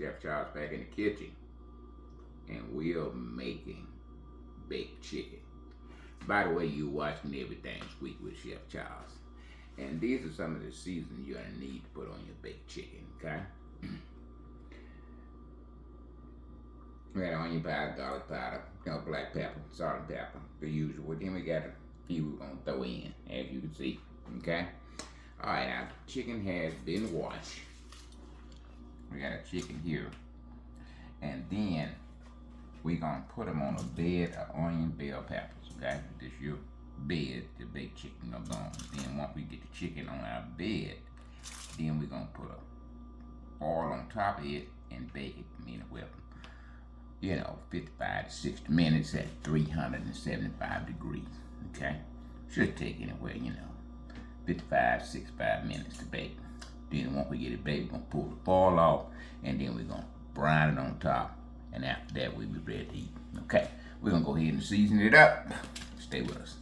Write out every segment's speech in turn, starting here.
Chef Charles back in the kitchen, and we're making baked chicken. By the way, you're watching Everything Sweet with Chef Charles. And these are some of the seasonings you're going to need to put on your baked chicken, okay? We got onion powder, garlic powder, black pepper, salt and pepper, the usual. Then we got a few we're going to throw in, as you can see, okay? All right, now chicken has been washed. We got a chicken here. And then we're going to put them on a bed of onion bell peppers, okay? This your bed, the baked chicken gonna go on. Then once we get the chicken on our bed, then we're going to put a oil on top of it and bake it, meaning well, 55 to 60 minutes at 375 degrees, okay? Should take anywhere, 55, 65 minutes to bake. Then once we get it baked, we're going to pull the foil off, and then we're going to brown it on top, and after that, we'll be ready to eat. Okay, we're going to go ahead and season it up. Stay with us.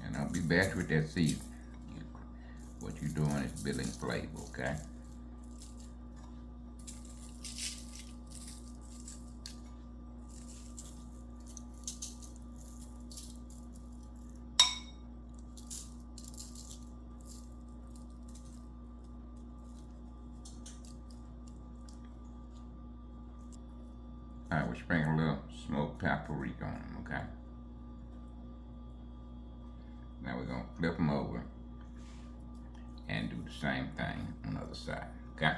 And don't be bad with that seasoning. What you're doing is building flavor, okay? All right, we'll sprinkle a little smoked paprika on them, okay? Now we're gonna flip them over and do the same thing on the other side, okay?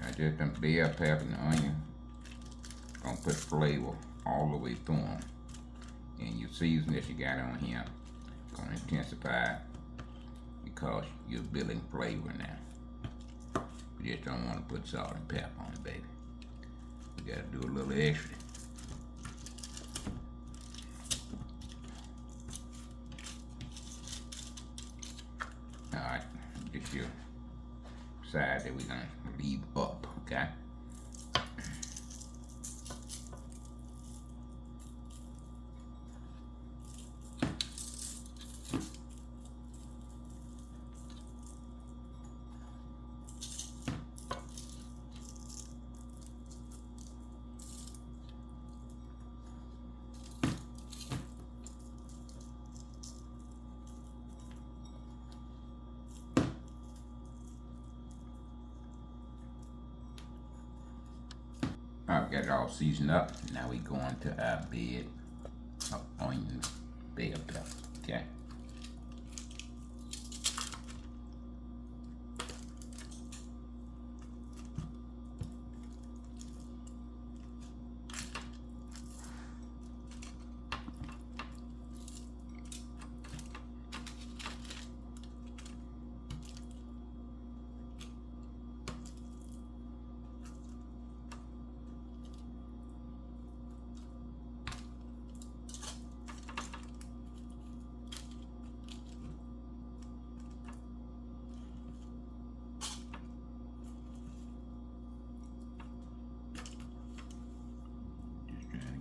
I just done bell pepper and onion. Gonna put flavor all the way through them. And your seasoning that you got on here, gonna intensify because you're building flavor now. You just don't want to put salt and pepper on it, baby. You gotta do a little extra. Alright, get your side that we're gonna leave up, okay? Alright, we got it all seasoned up. Now we go into our bed of onion bell pepper, okay?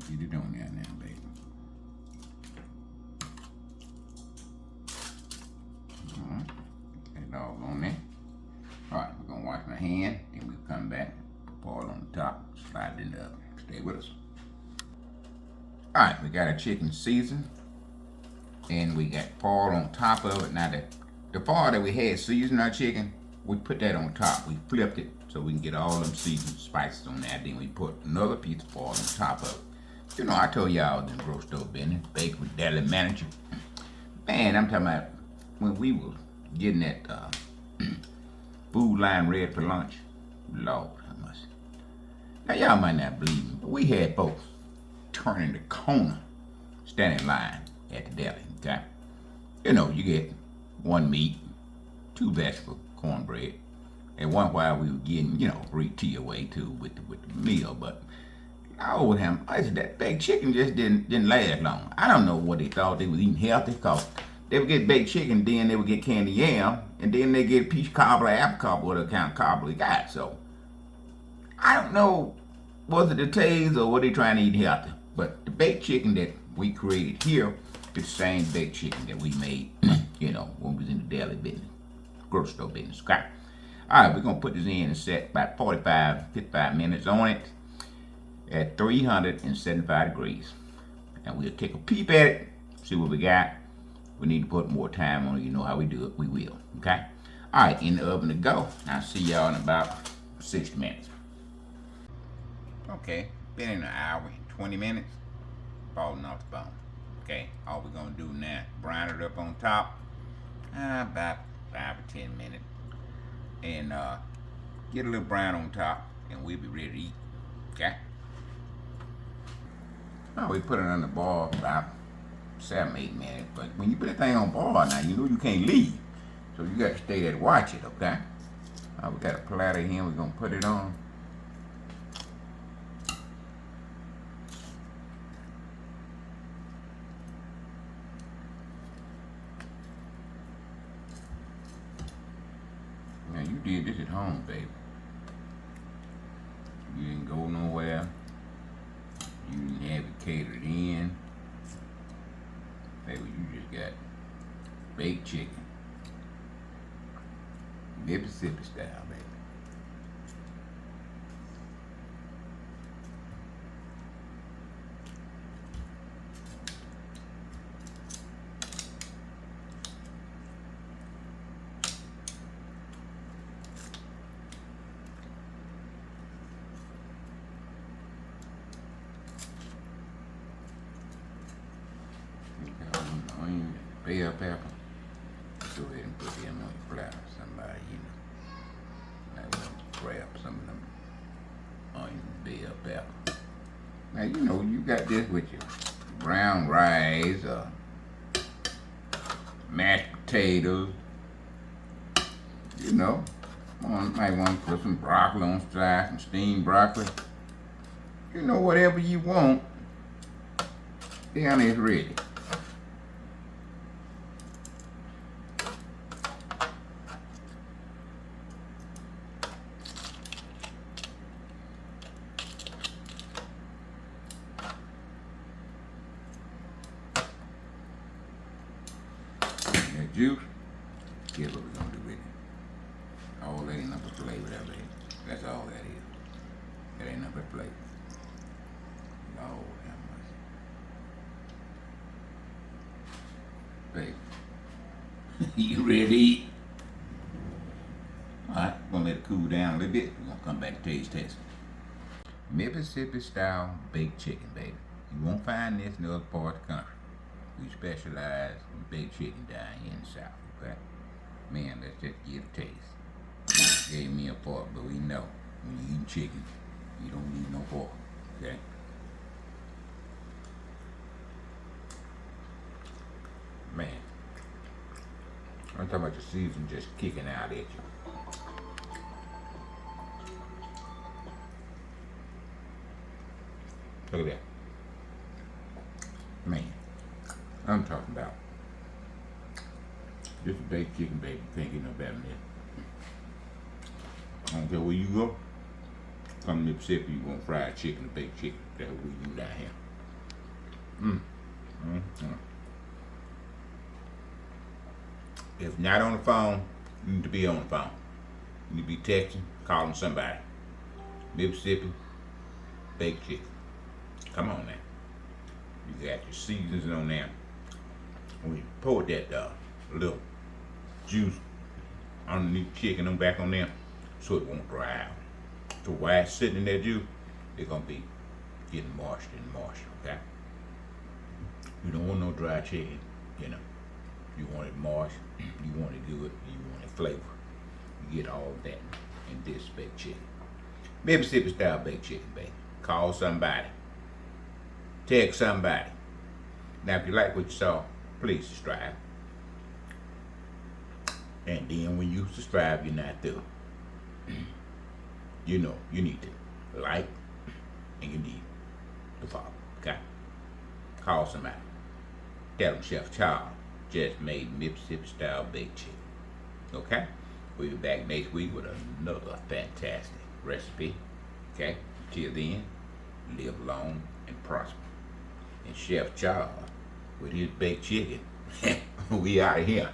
Get it on there now, baby. Alright, get it all on there. Alright, we're gonna wash my hand, then we'll come back, put oil on the top, slide it up. Stay with us. Alright, we got our chicken seasoned, and we got foil on top of it. Now the foil that we had seasoned our chicken, we put that on top. We flipped it so we can get all them seasoned spices on there. Then we put another piece of foil on top of it. I told y'all the grocery store business, bake with deli manager. Man, I'm talking about when we was getting that food line ready for lunch. Lord, I must. Now y'all might not believe me, but we had folks turning the corner, standing in line at the deli, okay? You get one meat, two vegetables, cornbread. And one while we were getting, free tea away too with the meal, but I told him, I said, that baked chicken just didn't last long. I don't know what they thought they was eating healthy, because they would get baked chicken, then they would get candy yam, and then they get peach cobbler, apple cobbler, whatever kind of cobbler they got. So I don't know was it the taste or were they trying to eat healthy? But the baked chicken that we created here is the same baked chicken that we made, when we was in the deli business, grocery store business. Okay. All right, we're gonna put this in and set about 55 minutes on it at 375 degrees, and we'll take a peep at it, see what we got. We need to put more time on it. You know how we do it. We will. Okay. All right, in the oven to go. I'll see y'all in about 60 minutes. Okay, been in an hour, 20 minutes, falling off the bone. Okay, all we're gonna do now, brown it up on top, about 5 or 10 minutes, and get a little brown on top, and we'll be ready to eat. Okay. Now we put it on the boil about 7, 8 minutes, but when you put that thing on boil now, you know you can't leave, so you got to stay there to watch it. Okay. We got a platter here. We're gonna put it on. Now you did this at home, baby. You didn't go nowhere. You didn't have it catered in. Baby, you just got baked chicken. Mississippi style, baby. Onion, bell pepper. Go ahead and put them on your platter. Somebody, might want to grab some of them onion, bell pepper. Now, you got this with your brown rice, mashed potatoes. Might want to put some broccoli on the side, some steamed broccoli. Whatever you want, down is ready. That juice, here's what we're gonna do with it. All that ain't nothing but flavor, that baby. That's all that is. That ain't nothing but flavor. Lord have mercy. Baby, you ready to eat? Alright, we're gonna let it cool down a little bit. We're gonna come back and taste test. Mississippi style baked chicken, baby. You won't find this in other parts of the country. We specialize in baked chicken down here in the South, okay? Man, let's just get a taste. Gave me a fork, but we know when you're eating chicken, you don't need no fork, okay? Man, I'm talking about the season just kicking out at you. Look at that. Man, I'm talking about this is baked chicken, baby. Can't get no better than this. I don't care where you go. Come to Mississippi, you want fried chicken or baked chicken. That's what we do down here. If not on the phone, you need to be on the phone. You need to be texting, calling somebody. Mississippi, baked chicken. Come on now. You got your seasons on there. When you pour that little juice underneath the chicken and back on there, so it won't dry out. So while it's sitting in that juice, it's gonna be getting moisture and moisture, okay? You don't want no dry chicken, You want it moist, you want it good, you want it flavor. You get all of that in this baked chicken. Mississippi style baked chicken, baby. Call somebody. Text somebody. Now, if you like what you saw, please subscribe. And then when you subscribe, you're not through. You need to like and you need to follow, okay? Call somebody. Tell them Chef Charles just made Mississippi style baked chicken, okay? We'll be back next week with another fantastic recipe, okay? Till then, live long and prosper. And Chef Charles with his baked chicken. We out of here.